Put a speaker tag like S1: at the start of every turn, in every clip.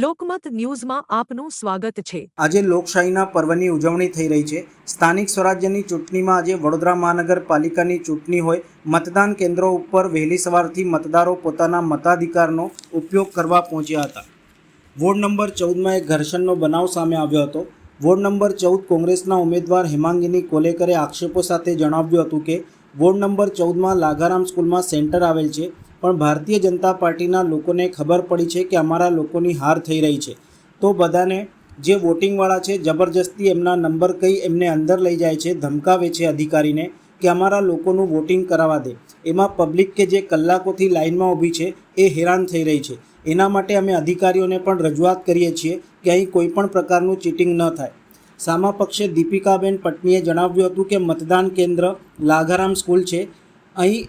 S1: લોકમત ન્યૂઝમાં આપનું સ્વાગત છે।
S2: આજે લોકશાહીના પર્વની ઉજવણી થઈ રહી છે। સ્થાનિક સ્વરાજ્યની ચૂંટણીમાં આજે વડોદરા મહાનગરપાલિકાની ચૂંટણી હોય, મતદાન કેન્દ્રો ઉપર વહેલી સવારથી મતદારો પોતાના મતાધિકારનો ઉપયોગ કરવા પહોંચ્યા હતા। વોર્ડ નંબર 14માં એક ઘર્ષણનો બનાવ સામે આવ્યો હતો। વોર્ડ નંબર 14 કોંગ્રેસના ઉમેદવાર હેમાંગિની કોલેકરે આક્ષેપો સાથે જણાવ્યું હતું કે વોર્ડ નંબર 14માં લાઘારામ સ્કૂલમાં સેન્ટર આવેલ છે, પણ ભારતીય જનતા પાર્ટીના લોકોને ખબર પડી છે કે અમારા લોકોની હાર થઈ રહી છે, તો બધાને જે વોટિંગવાળા છે જબરજસ્તી એમના નંબર કહી એમને અંદર લઈ જાય છે, ધમકાવે છે અધિકારીને કે અમારા લોકોનું વોટિંગ કરાવવા દે। એમાં પબ્લિક કે જે કલાકોથી લાઇનમાં ઊભી છે એ હેરાન થઈ રહી છે। એના માટે અમે અધિકારીઓને પણ રજૂઆત કરીએ છીએ કે અહીં કોઈ પણ પ્રકારનું ચીટિંગ ન થાય। સામા પક્ષે દીપિકાબેન પટનીએ જણાવ્યું હતું કે મતદાન કેન્દ્ર લાઘારામ સ્કૂલ છે, અહીં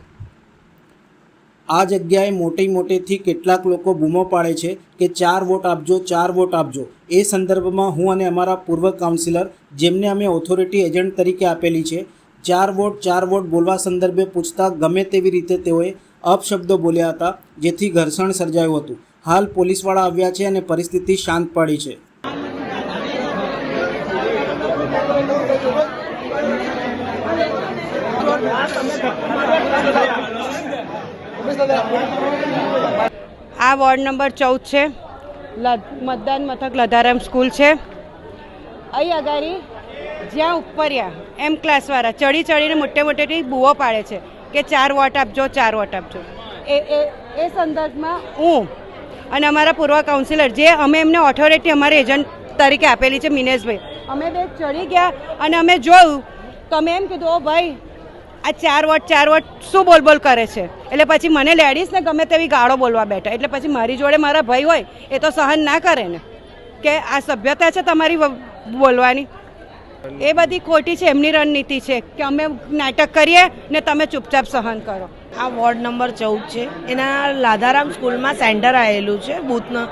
S2: આ જગ્યાએ મોટેથી કેટલાક લોકો બૂમો પાડે છે કે 4 વોટ આપજો, 4 વોટ આપજો। એ સંદર્ભમાં હું અને અમારા પૂર્વ કાઉન્સિલર, જેમને અમે ઓથોરિટી એજન્ટ તરીકે આપેલી છે, 4 વોટ બોલવા સંદર્ભે પૂછતા ગમે તેવી રીતે તેઓએ અપશબ્દો બોલ્યા હતા, જેથી ઘર્ષણ સર્જાયું હતું। હાલ પોલીસવાળા આવ્યા છે અને પરિસ્થિતિ શાંત પડી છે।
S3: આ વોર્ડ નંબર 14 છે, મતદાન મથક લધારામ સ્કૂલ છે। અહીં અગાડી જ્યાં ઉપરિયા એમ ક્લાસવાળા ચડીને મોટેથી બૂવો પાડે છે કે 4 વોટ આપજો, 4 વોટ આપજો। એ સંદર્ભમાં હું અને અમારા પૂર્વ કાઉન્સિલર, જે અમે એમને ઓથોરિટી અમારે એજન્ટ તરીકે આપેલી છે, મિનેશભાઈ, અમે બે ચડી ગયા અને અમે જોયું તો અમે એમ કીધું, ઓ ભાઈ આ 4 વોટ શું બોલ કરે છે। એટલે પછી મને લેડીઝને ગમે તેવી ગાળો બોલવા બેઠા। એટલે પછી મારી જોડે મારા ભાઈ હોય એ તો સહન ના કરે ને, કે આ સભ્યતા છે તમારી બોલવાની। એ બધી ખોટી છે, એમની રણનીતિ છે કે અમે નાટક કરીએ ને તમે ચૂપચાપ સહન કરો।
S4: આ વોર્ડ નંબર 14 છે, એના લાધારામ સ્કૂલમાં સેન્ટર આવેલું છે બૂથનું,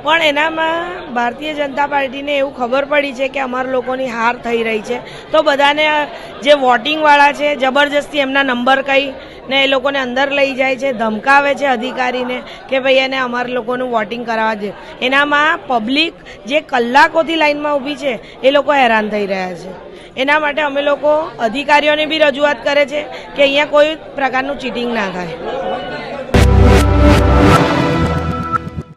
S4: પણ એનામાં ભારતીય જનતા પાર્ટીને એવું ખબર પડી છે કે અમારા લોકોની હાર થઈ રહી છે, તો બધાને જે વોટિંગવાળા છે જબરજસ્તી એમના નંબર કહી ને એ લોકોને અંદર લઈ જાય છે, ધમકાવે છે અધિકારીને કે ભાઈ એને અમારા લોકોનું વોટિંગ કરાવવા દે। એનામાં પબ્લિક જે કલાકોથી લાઇનમાં ઊભી છે એ લોકો હેરાન થઈ રહ્યા છે। એના માટે અમે લોકો અધિકારીઓને બી રજૂઆત કરે છે કે અહીંયા કોઈ પ્રકારનું ચીટિંગ ના થાય।